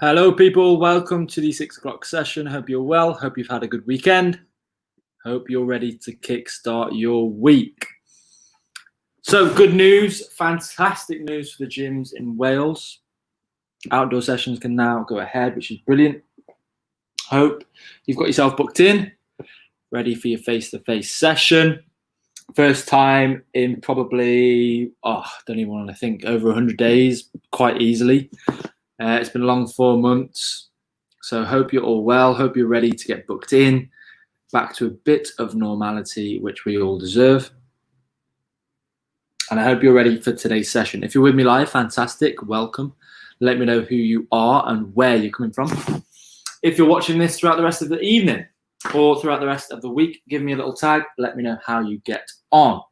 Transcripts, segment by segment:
Hello, people. Welcome to the 6 o'clock session. Hope you're well. Hope you've had a good weekend. Hope you're ready to kickstart your week. So, good news, fantastic news for the gyms in Wales. Outdoor sessions can now go ahead, which is brilliant. Hope you've got yourself booked in, ready for your face-to-face session. First time in probably, don't even want to think, over 100 days, quite easily. It's been a long 4 months, so hope you're all well. Hope you're ready to get booked in, back to a bit of normality, which we all deserve. And I hope you're ready for today's session. If you're with me live, fantastic, welcome. Let me know who you are and where you're coming from. If you're watching this throughout the rest of the evening or throughout the rest of the week, give me a little tag. Let me know how you get on.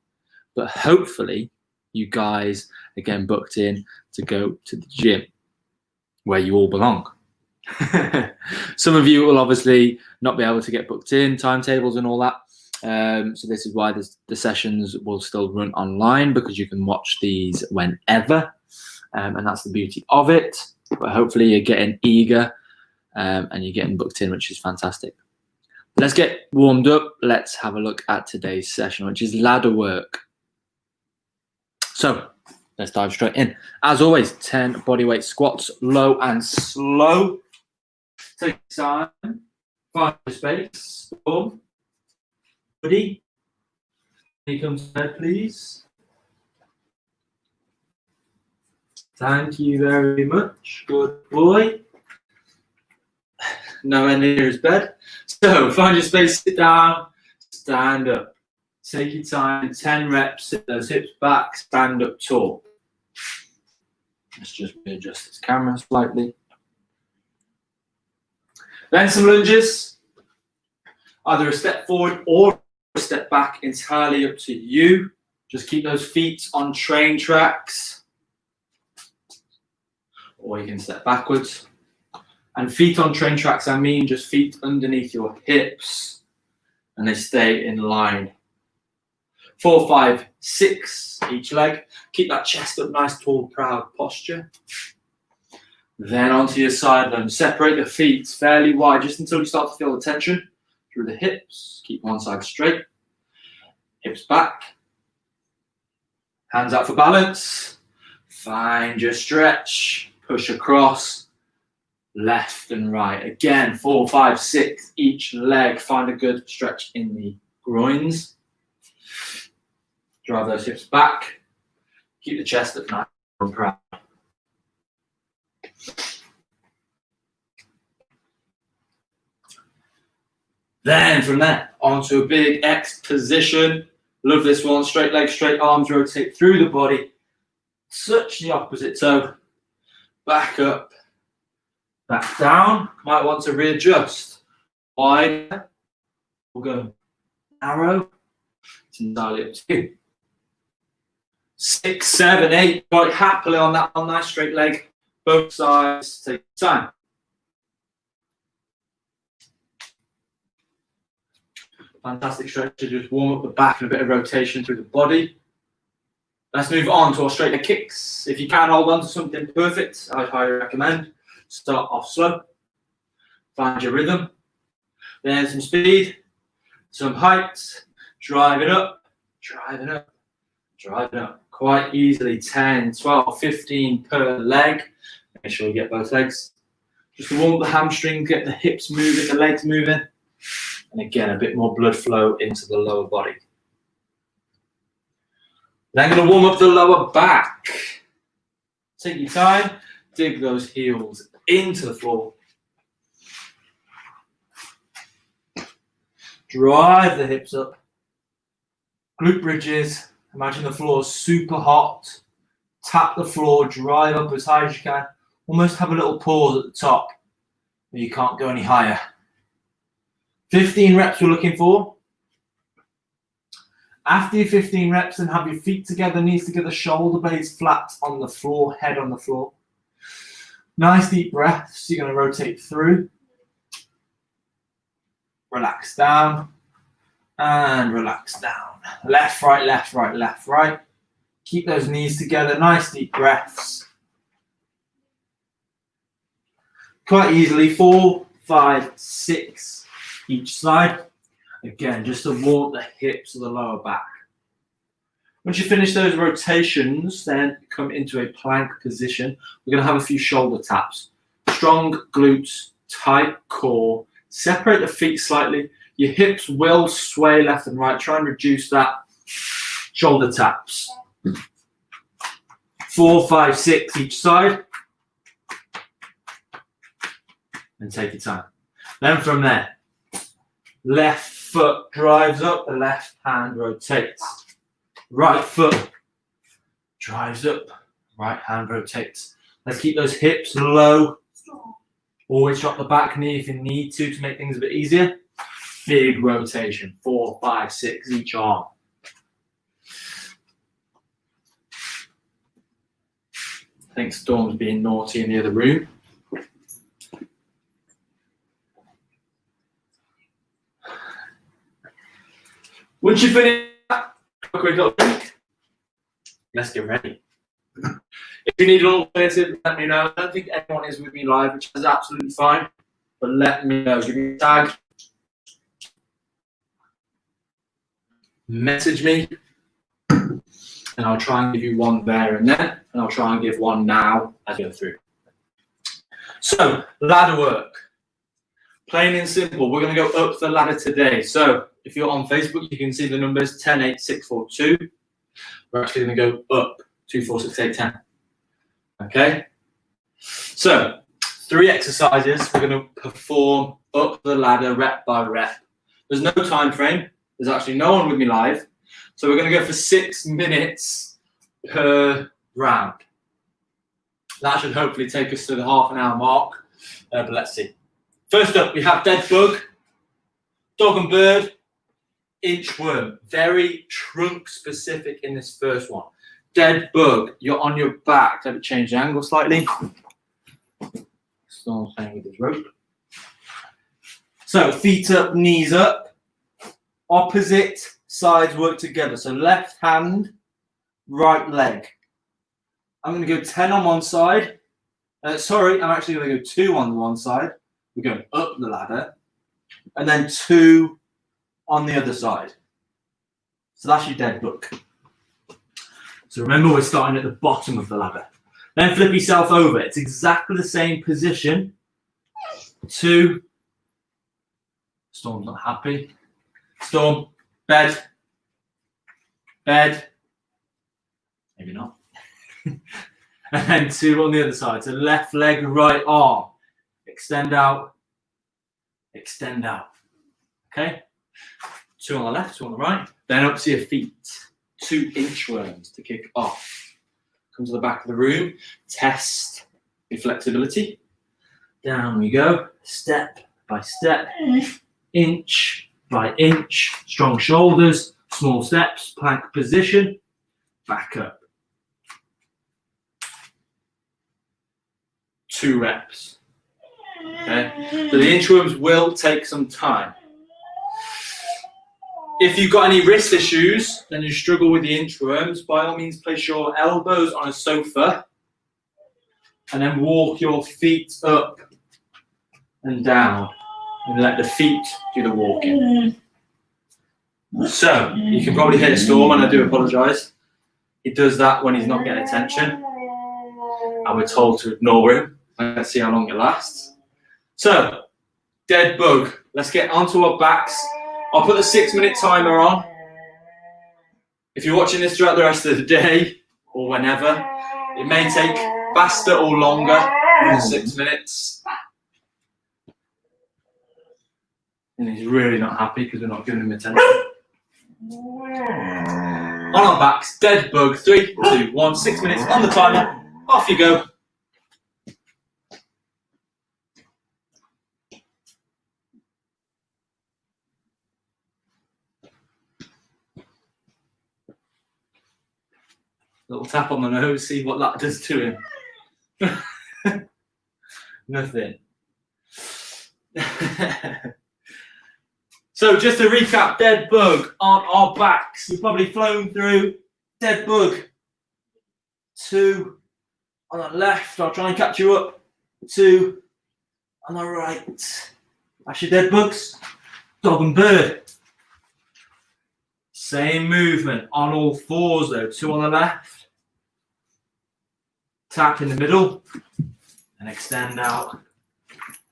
But hopefully you guys are getting booked in to go to the gym, where you all belong. Some of you will obviously not be able to get booked in, timetables and all that. So this is why the sessions will still run online, because you can watch these whenever. And that's the beauty of it. But hopefully you're getting eager and you're getting booked in, which is fantastic. Let's get warmed up. Let's have a look at today's session, which is ladder work. So let's dive straight in. As always, 10 bodyweight squats, low and slow. Take your time, find your space. Boom. Ready? Here comes there, please. Thank you very much. Good boy. Nowhere near his bed. So find your space, sit down, stand up. Take your time, 10 reps, sit those hips back, stand up tall. Let's just readjust this camera slightly. Then some lunges. Either a step forward or a step back, entirely up to you. Just keep those feet on train tracks. Or you can step backwards. And feet on train tracks, I mean just feet underneath your hips. And they stay in line. 4, 5, 6 each leg. Keep that chest up, nice, tall, proud posture. Then onto your side lunge. Separate the feet fairly wide, just until you start to feel the tension through the hips. Keep one side straight. Hips back. Hands out for balance. Find your stretch. Push across. Left and right. Again, 4, 5, 6 each leg. Find a good stretch in the groins. Drive those hips back. Keep the chest up nice and proud. Then from there, onto a big X position. Love this one. Straight legs, straight arms, rotate through the body. Touch the opposite toe. Back up. Back down. Might want to readjust. Wide. We'll go narrow. It's entirely up to you. 6, 7, 8. Quite happily on that one. Nice straight leg. Both sides. Take your time. Fantastic stretch to just warm up the back and a bit of rotation through the body. Let's move on to our straight leg kicks. If you can hold on to something perfect, I highly recommend. Start off slow. Find your rhythm. Then some speed, some height. Drive it up, drive it up, drive it up. Quite easily, 10, 12, 15 per leg. Make sure you get both legs. Just to warm up the hamstrings, get the hips moving, the legs moving. And again, a bit more blood flow into the lower body. Then going to warm up the lower back. Take your time, dig those heels into the floor. Drive the hips up. Glute bridges. Imagine the floor is super hot. Tap the floor, drive up as high as you can. Almost have a little pause at the top, but you can't go any higher. 15 reps we're looking for. After your 15 reps, then have your feet together, knees together, shoulder blades flat on the floor, head on the floor. Nice deep breaths. You're going to rotate through. Relax down. And relax down. Left, right, left, right, left, right. Keep those knees together. Nice deep breaths. quite easily. 4, 5, 6 each side. Again, just to warm the hips of the lower back. Once you finish those rotations, then come into a plank position. We're going to have a few shoulder taps. Strong glutes, tight core. Separate the feet slightly. Your hips will sway left and right. Try and reduce that. Shoulder taps. 4, 5, 6 each side. And take your time. Then from there, left foot drives up, the left hand rotates. Right foot drives up, right hand rotates. Let's keep those hips low. Always drop the back knee if you need to make things a bit easier. Big rotation, 4, 5, 6 each arm. I think Storm's being naughty in the other room. Once you finish that, quick little break. Let's get ready. If you need an alternative, let me know. I don't think anyone is with me live, which is absolutely fine. But let me know. Give me a tag. Message me. And I'll try and give you one there and then. And I'll try and give one now as we go through. So, ladder work. Plain and simple. We're going to go up the ladder today. So, if you're on Facebook, you can see the numbers 10, 8, 6, 4, 2. We're actually going to go up 2, 4, 6, 8, 10. Okay? So, 3 exercises we're going to perform up the ladder rep by rep. There's no time frame. There's actually no one with me live. So, we're going to go for 6 minutes per round. That should hopefully take us to the half an hour mark. But let's see. First up, we have dead bug, dog and bird, inchworm. Very trunk specific in this first one. Dead bug, you're on your back. Let me change the angle slightly. Still playing with his rope. So feet up, knees up. Opposite sides work together. So left hand, right leg. I'm going to go 10 on one side. Sorry, I'm actually going to go 2 on one side. We're going up the ladder. And then 2 on the other side. So that's your dead bug. So remember, we're starting at the bottom of the ladder. Then flip yourself over. It's exactly the same position. 2. Storm's not happy. Storm, bed. Bed. Maybe not. And then 2 on the other side. So left leg, right arm. Extend out. Extend out. Okay? 2 on the left, 2 on the right. Then up to your feet. 2 inchworms to kick off. Come to the back of the room. Test your flexibility. Down we go. Step by step. Inch by inch. Strong shoulders. Small steps. Plank position. Back up. 2 reps. Okay? So the inchworms will take some time. If you've got any wrist issues, then you struggle with the inchworms, by all means place your elbows on a sofa and then walk your feet up and down and let the feet do the walking. So, you can probably hear Storm, and I do apologise. He does that when he's not getting attention and we're told to ignore him. Let's see how long it lasts. So, dead bug. Let's get onto our backs. I'll put the 6-minute timer on. If you're watching this throughout the rest of the day or whenever, it may take faster or longer than 6 minutes. And he's really not happy because we're not giving him attention. On our backs, dead bug, 3, 2, 1, 6 minutes on the timer. Off you go. Little tap on the nose, see what that does to him. Nothing. So just to recap, dead bug on our backs. You've probably flown through dead bug. 2 on the left. I'll try and catch you up. 2 On the right. That's your dead bugs. Dog and bird. Same movement on all fours though. 2 on the left. Tap in the middle. And extend out.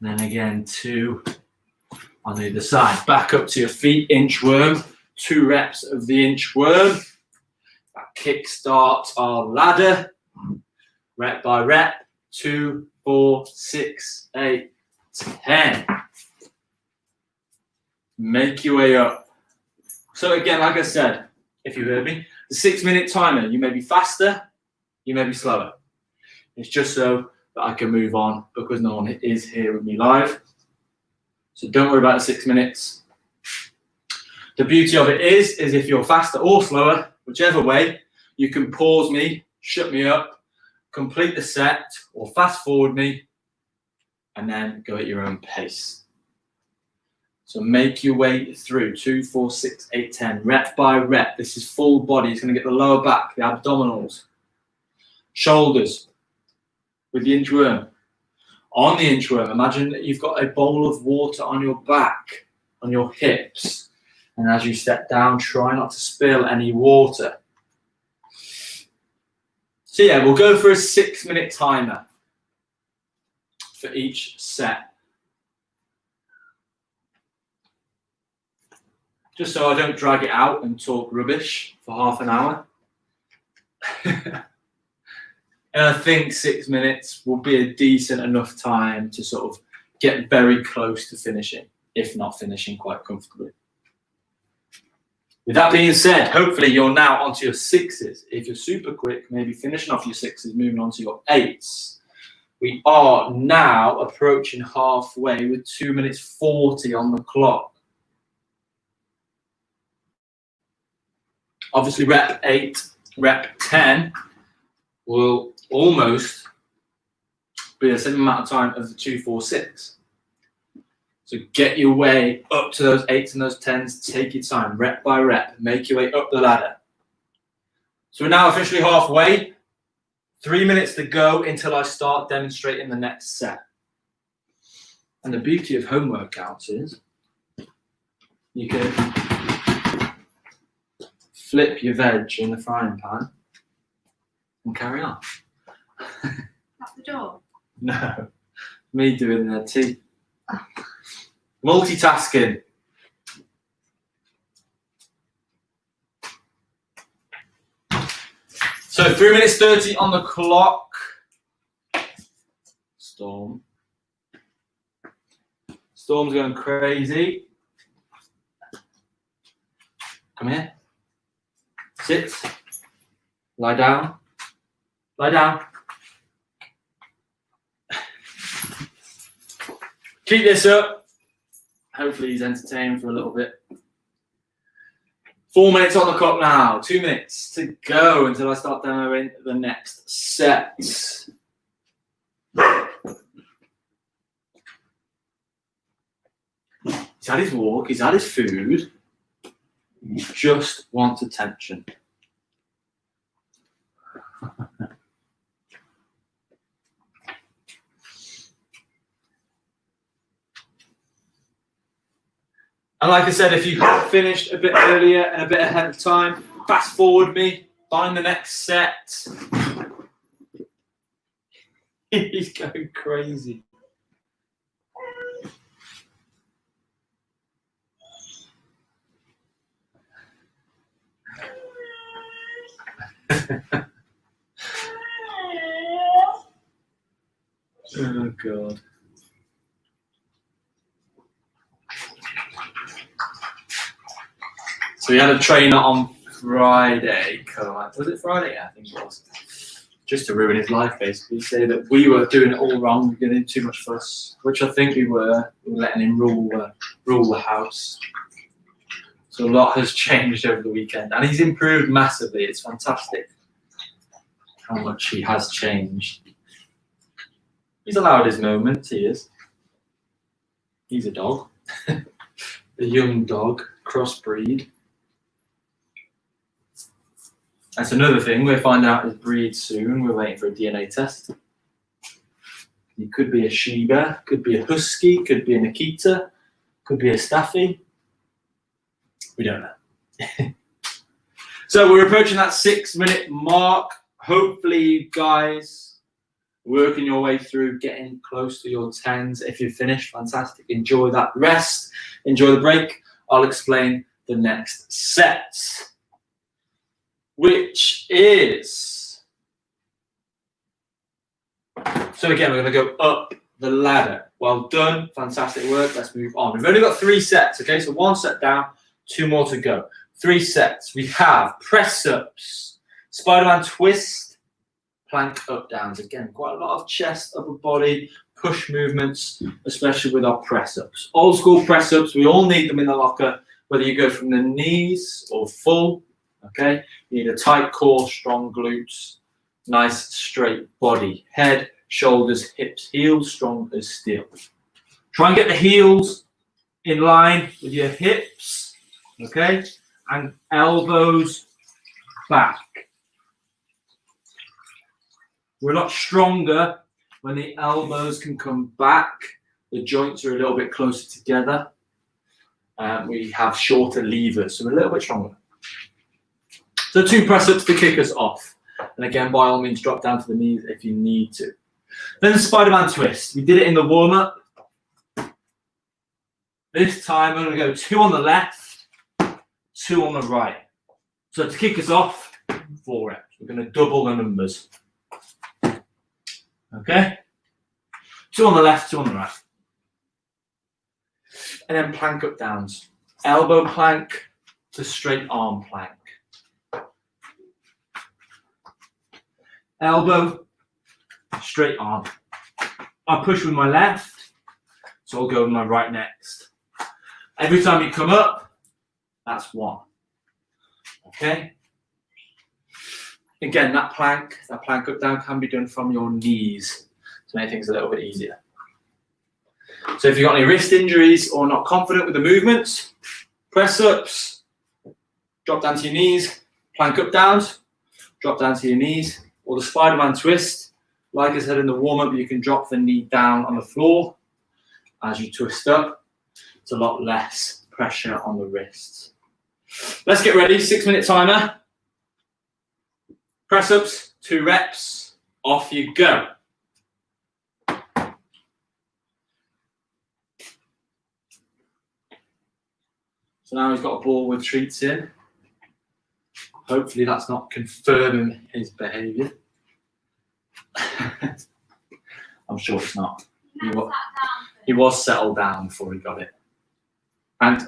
And then again 2 on the other side. Back up to your feet. Inchworm. 2 reps of the inchworm. That kick starts our ladder. Rep by rep. 2, 4, 6, 8, 10. Make your way up. So again, like I said, if you heard me, the 6-minute timer, you may be faster, you may be slower. It's just so that I can move on because no one is here with me live. So don't worry about the 6 minutes. The beauty of it is if you're faster or slower, whichever way, you can pause me, shut me up, complete the set, or fast forward me, and then go at your own pace. So make your way through 2, 4, 6, 8, 10, rep by rep. This is full body. It's going to get the lower back, the abdominals, shoulders with the inchworm. On the inchworm, imagine that you've got a bowl of water on your back, on your hips. And as you step down, try not to spill any water. So yeah, we'll go for a 6-minute timer for each set. Just so I don't drag it out and talk rubbish for half an hour. And I think 6 minutes will be a decent enough time to sort of get very close to finishing, if not finishing quite comfortably. With that being said, hopefully you're now onto your 6s. If you're super quick, maybe finishing off your 6s, moving on to your 8s. We are now approaching halfway with 2 minutes 40 on the clock. Obviously, rep 8, rep 10 will almost be the same amount of time as the 2, 4, 6. So get your way up to those 8s and those 10s. Take your time, rep by rep. Make your way up the ladder. So we're now officially halfway. 3 minutes to go until I start demonstrating the next set. And the beauty of home workouts is you can flip your veg in the frying pan and carry on. At the door? No, me doing the tea. Multitasking. So 3 minutes 30 on the clock. Storm's going crazy. Come here. Sit. Lie down. Lie down. Keep this up. Hopefully he's entertained for a little bit. 4 minutes on the clock now. 2 minutes to go until I start demoing the next set. He's had his walk, he's had his food. He just wants attention. And like I said, if you finished a bit earlier and a bit ahead of time, fast forward me, find the next set. He's going crazy. Oh, God. So we had a trainer on Friday, was it Friday? Yeah, I think it was. Just to ruin his life, basically. Say that we were doing it all wrong, we were getting too much fuss, which I think we were. We were letting him rule the house. So a lot has changed over the weekend, and he's improved massively. It's fantastic how much he has changed. He's allowed his moments, he is. He's a dog. A young dog, crossbreed. That's another thing, we'll find out his breed soon. We're waiting for a DNA test. You could be a Shiba, could be a Husky, could be a Nikita, could be a Staffy. We don't know. So we're approaching that 6-minute mark. Hopefully, you guys working your way through, getting close to your 10s. If you've finished, fantastic. Enjoy that rest. Enjoy the break. I'll explain the next set, which is... So again, we're going to go up the ladder. Well done. Fantastic work. Let's move on. We've only got 3 sets, okay? So 1 set down, 2 more to go. 3 sets. We have press-ups, Spider-Man twist, plank up-downs. Again, quite a lot of chest, upper body, push movements, especially with our press-ups. Old school press-ups, we all need them in the locker, whether you go from the knees or full, okay? You need a tight core, strong glutes, nice straight body. Head, shoulders, hips, heels, strong as steel. Try and get the heels in line with your hips, okay? And elbows back. We're a lot stronger when the elbows can come back. The joints are a little bit closer together. We have shorter levers, so we're a little bit stronger. So 2 press-ups to kick us off. And again, by all means, drop down to the knees if you need to. Then the Spider-Man twist. We did it in the warm-up. This time, we're going to go 2 on the left, 2 on the right. So to kick us off, 4 reps. We're going to double the numbers. Okay? 2 on the left, 2 on the right. And then plank up downs. Elbow plank to straight arm plank. Elbow, straight arm. I push with my left, so I'll go with my right next. Every time you come up, that's 1. Okay? Again, that plank up down can be done from your knees to make things a little bit easier. So if you've got any wrist injuries or not confident with the movements, press ups, drop down to your knees, plank up downs, drop down to your knees, or the Spider-Man twist. Like I said in the warm-up, you can drop the knee down on the floor as you twist up. It's a lot less pressure on the wrists. Let's get ready. 6-minute timer. Press ups, 2 reps. Off you go. So now he's got a ball with treats in. Hopefully that's not confirming his behaviour. I'm sure it's not. He was settled down before he got it. And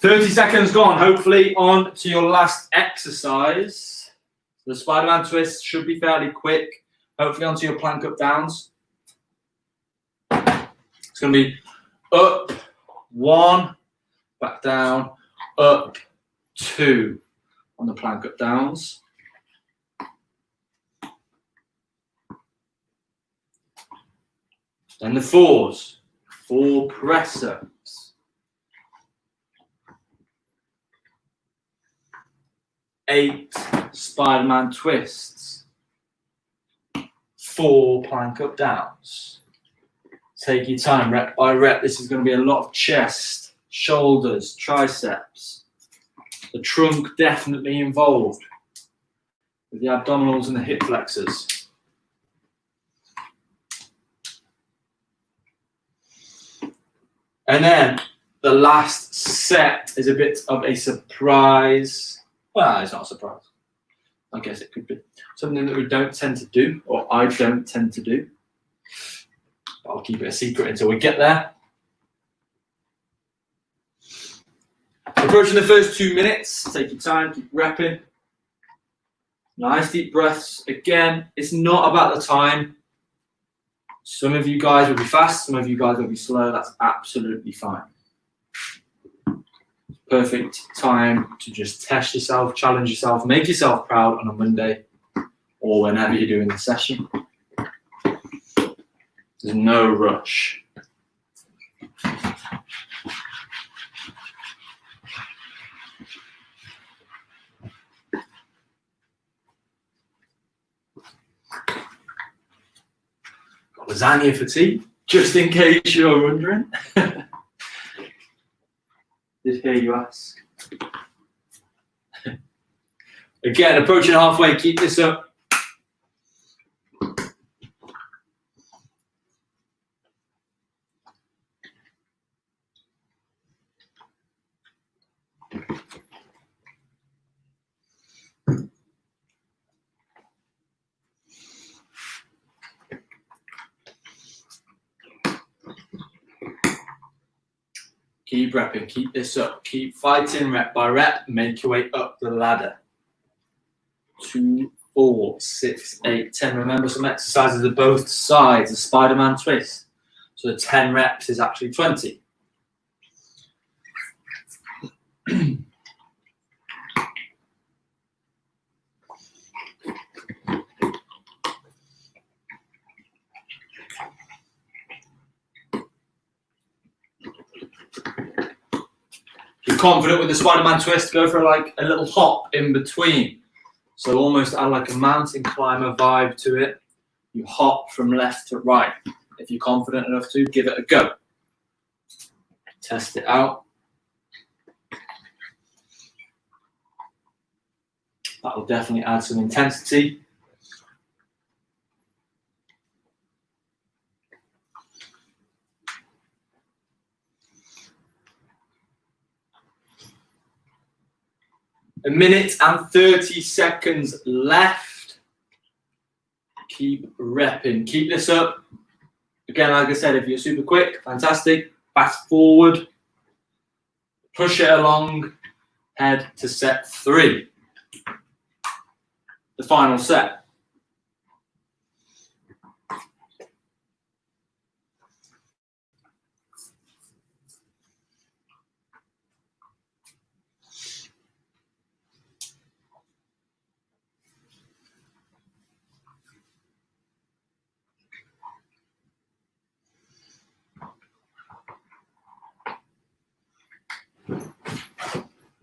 30 seconds gone. Hopefully on to your last exercise. The Spider-Man twist should be fairly quick. Hopefully onto your plank up downs. It's going to be up 1, back down, up 2 on the plank up downs. Then the 4s, 4 press ups. 8 Spider-Man twists. 4 plank up downs. Take your time, rep by rep. This is going to be a lot of chest, shoulders, triceps. The trunk definitely involved with the abdominals and the hip flexors. And then the last set is a bit of a surprise. Well, it's not a surprise. I guess it could be something that we don't tend to do, or I don't tend to do. But I'll keep it a secret until we get there. Approaching the first 2 minutes. Take your time, keep repping. Nice deep breaths. Again, it's not about the time. Some of you guys will be fast, some of you guys will be slow. That's absolutely fine. Perfect time to just test yourself, challenge yourself, make yourself proud on a Monday or whenever you're doing the session. There's no rush. lasagna for tea, just in case you're wondering. Did hear you ask. Again, approaching halfway, keep this up. Keep repping, keep this up, keep fighting rep by rep, make your way up the ladder. 2, 4, 6, 8, 10. Remember, some exercises are both sides, a Spider-Man twist. So the 10 reps is actually 20. If you're confident with the Spider-Man twist, go for like a little hop in between. So almost add like a mountain climber vibe to it. You hop from left to right. If you're confident enough to, give it a go. Test it out. That will definitely add some intensity. A minute and 30 seconds left. Keep repping. Keep this up. Again, like I said, if you're super quick, fantastic. Fast forward. Push it along. Head to set 3. The final set.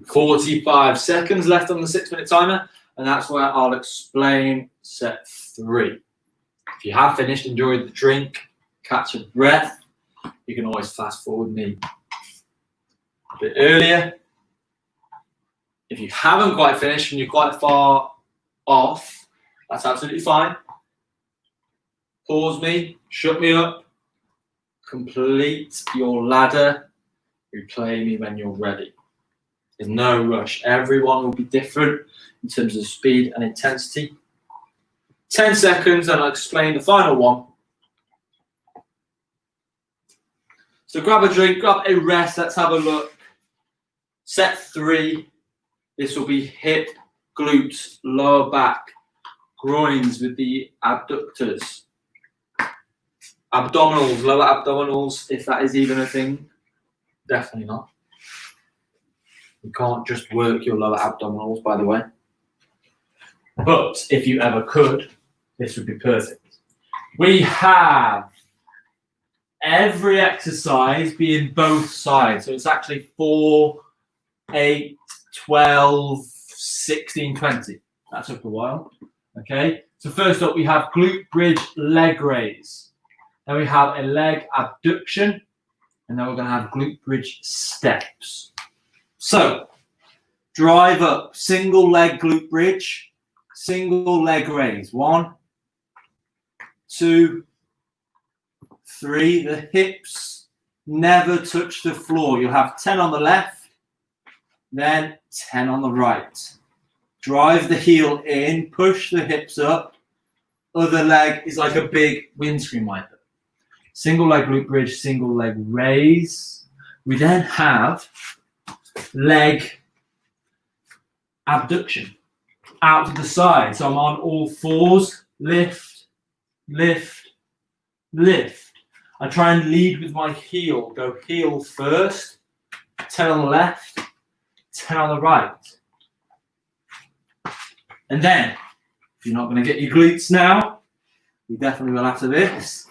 "45 seconds left on the 6-minute timer, and that's where I'll explain set 3. If you have finished, enjoyed the drink, catch a breath, you can always fast forward me a bit earlier. If you haven't quite finished and you're quite far off, that's absolutely fine. Pause me, shut me up, complete your ladder, replay me when you're ready. There's no rush. Everyone will be different in terms of speed and intensity. 10 seconds and I'll explain the final one. So grab a drink, grab a rest, let's have a look. Set 3, this will be hip, glutes, lower back, groins with the abductors. Abdominals, lower abdominals, if that is even a thing. Definitely not. You can't just work your lower abdominals, by the way. But if you ever could, this would be perfect. We have every exercise being both sides. So it's actually 4, 8, 12, 16, 20. That took a while. Okay. So first up, we have glute bridge leg raise. Then we have a leg abduction. And then we're going to have glute bridge steps. So, drive up, single leg glute bridge, single leg raise. 1, 2, 3. The hips never touch the floor. You'll have 10 on the left, then 10 on the right. Drive the heel in, push the hips up. Other leg is like a big windscreen wiper. Single leg glute bridge, single leg raise. We then have leg abduction out to the side. So I'm on all fours, lift, lift, lift. I try and lead with my heel. Go heel first, 10 on the left, 10 on the right. And then, if you're not going to get your glutes now, you definitely will after this.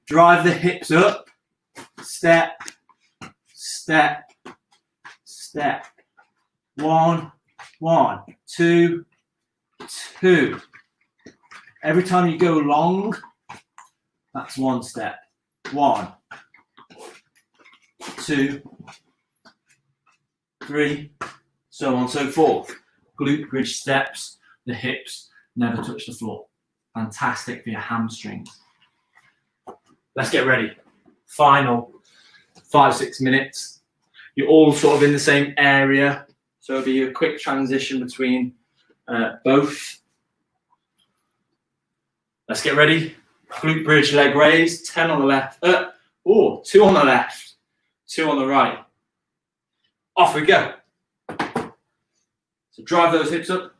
Drive the hips up, step, step, step. 1, 1, 2, 2. Every time you go long, That's one step. 1, 2, 3, so on and so forth. Glute bridge steps, the hips never touch the floor. Fantastic for your hamstrings. Let's get ready. Final 5-6 minutes. You're all sort of in the same area, so it'll be a quick transition between both. Let's get ready. Glute bridge, leg raise, 10 on the left. 2 on the left, 2 on the right. Off we go. So drive those hips up.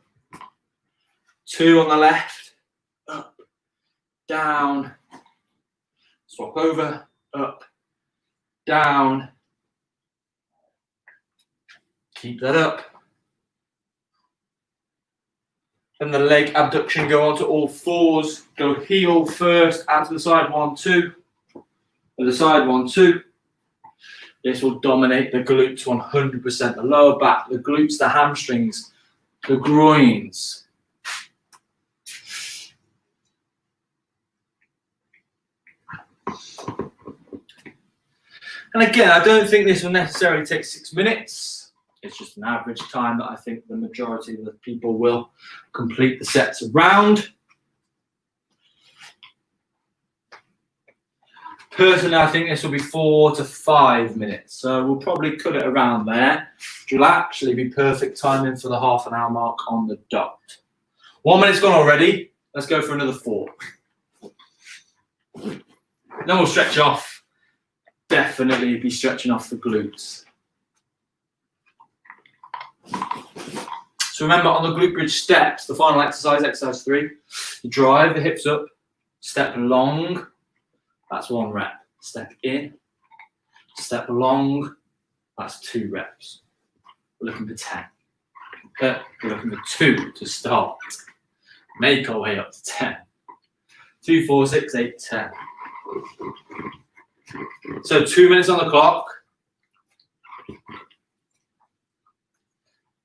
2 on the left, up, down, swap over, up, down. Keep that up. And the leg abduction, go onto all fours. Go heel first, out to the side, 1, 2. To the side, 1, 2. This will dominate the glutes 100%. The lower back, the glutes, the hamstrings, the groins. And again, I don't think this will necessarily take 6 minutes. It's just an average time that I think the majority of the people will complete the sets around. Personally, I think this will be 4 to 5 minutes. So we'll probably cut it around there, which will actually be perfect timing for the half an hour mark on the dot. 1 minute's gone already. Let's go for another 4. Then we'll stretch off. Definitely be stretching off the glutes. So remember, on the glute bridge steps, the final exercise, exercise 3, you drive the hips up, step long, that's 1 rep. Step in, step long, that's 2 reps. We're looking for 10. We're looking for 2 to start. Make our way up to 10. 2, 4, 6, 8, 10. So 2 minutes on the clock.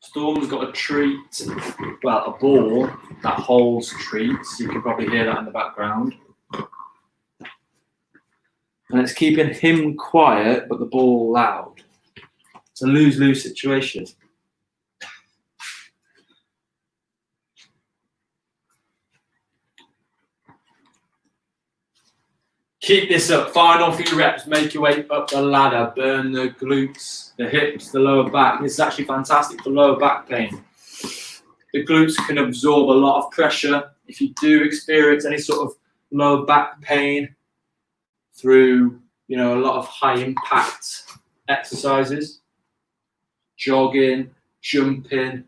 Storm's got a treat, well, a ball that holds treats. You can probably hear that in the background. And it's keeping him quiet, but the ball loud. It's a lose-lose situation. Keep this up. Final few reps. Make your way up the ladder. Burn the glutes, the hips, the lower back. This is actually fantastic for lower back pain. The glutes can absorb a lot of pressure. If you do experience any sort of lower back pain through, a lot of high impact exercises, jogging, jumping,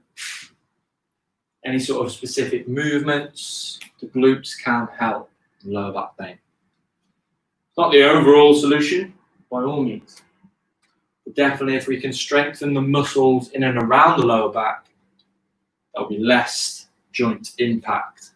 any sort of specific movements, the glutes can help lower back pain. Not the overall solution, by all means. But definitely if we can strengthen the muscles in and around the lower back, there'll be less joint impact.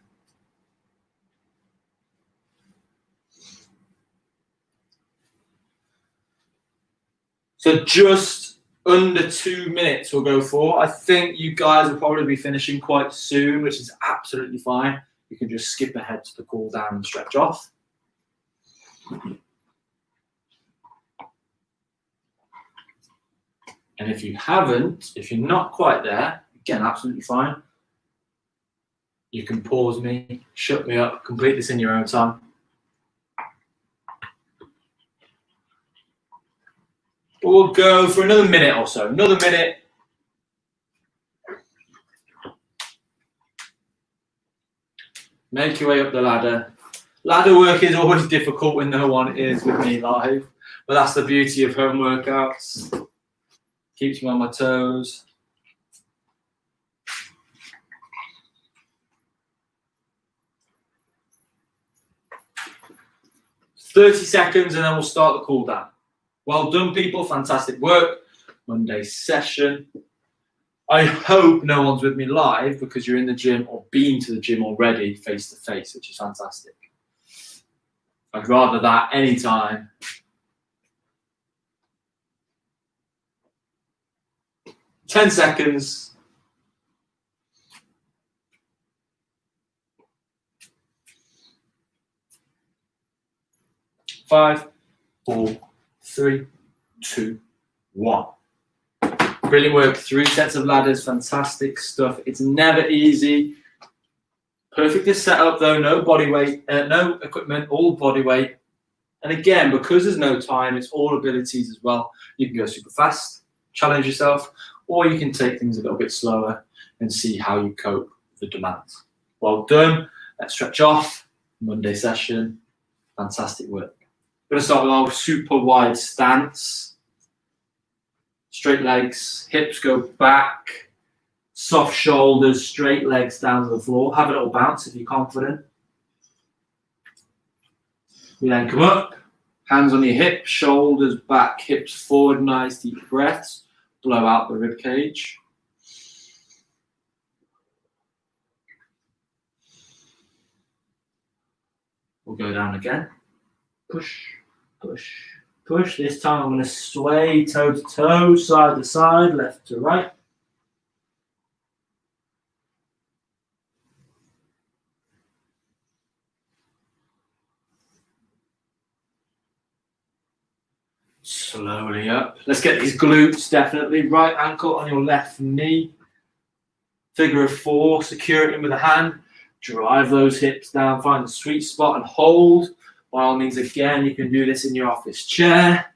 So just under 2 minutes we'll go for. I think you guys will probably be finishing quite soon, which is absolutely fine. You can just skip ahead to the cool down and stretch off. And if you haven't, if you're not quite there, again, absolutely fine. You can pause me, shut me up, complete this in your own time. But we'll go for another minute or so, another minute. Make your way up the ladder. Ladder work is always difficult when no one is with me live, but that's the beauty of home workouts. Keeps me on my toes. "30 seconds and then we'll start the cool down. Well done, people. Fantastic work. Monday session. I hope no one's with me live because you're in the gym or been to the gym already face to face, which is fantastic. I'd rather that anytime. "10 seconds. 5, 4, 3, 2, 1. Brilliant work. 3 sets of ladders. Fantastic stuff. It's never easy. Perfectly set up though. No body weight, no equipment, all body weight. And again, because there's no time, it's all abilities as well. You can go super fast, challenge yourself, or you can take things a little bit slower and see how you cope with the demands. Well done. Let's stretch off. Monday session. Fantastic work. We're going to start with our super wide stance. Straight legs, hips go back, soft shoulders, straight legs down to the floor. Have a little bounce if you're confident. We then come up, hands on your hips, shoulders back, hips forward, nice deep breaths. Blow out the rib cage. We'll go down again. Push, push, push. This time I'm going to sway toe to toe, side to side, left to right. Slowly up. Let's get these glutes definitely. Right ankle on your left knee. Figure of 4. Secure it with a hand. Drive those hips down. Find the sweet spot and hold. By all means, again, you can do this in your office chair.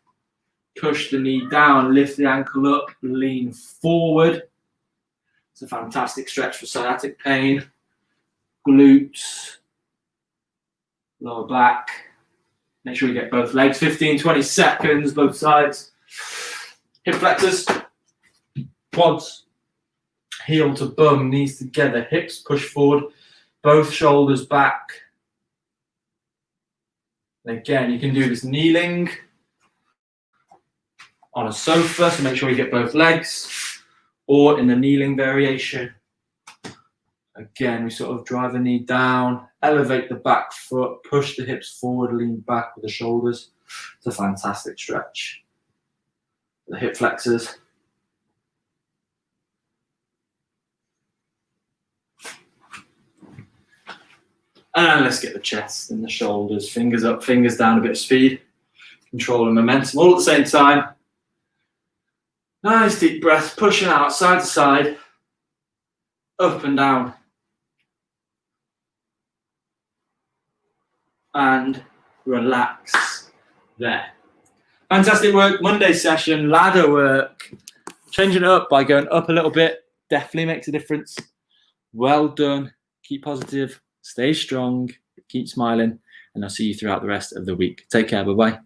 Push the knee down. Lift the ankle up. Lean forward. It's a fantastic stretch for sciatic pain. Glutes. Lower back. Make sure you get both legs, 15, 20 seconds, both sides. Hip flexors, quads, heel to bum, knees together, hips push forward, both shoulders back. And again, you can do this kneeling on a sofa, so make sure you get both legs, or in the kneeling variation. Again, we sort of drive the knee down, elevate the back foot, push the hips forward, lean back with the shoulders. It's a fantastic stretch. The hip flexors. And let's get the chest and the shoulders, fingers up, fingers down, a bit of speed. Control and momentum all at the same time. Nice deep breath, pushing out side to side, up and down. And relax there. Fantastic work. Monday session, ladder work. Changing it up by going up a little bit definitely makes a difference. Well done. Keep positive. Stay strong. Keep smiling. And I'll see you throughout the rest of the week. Take care. Bye-bye.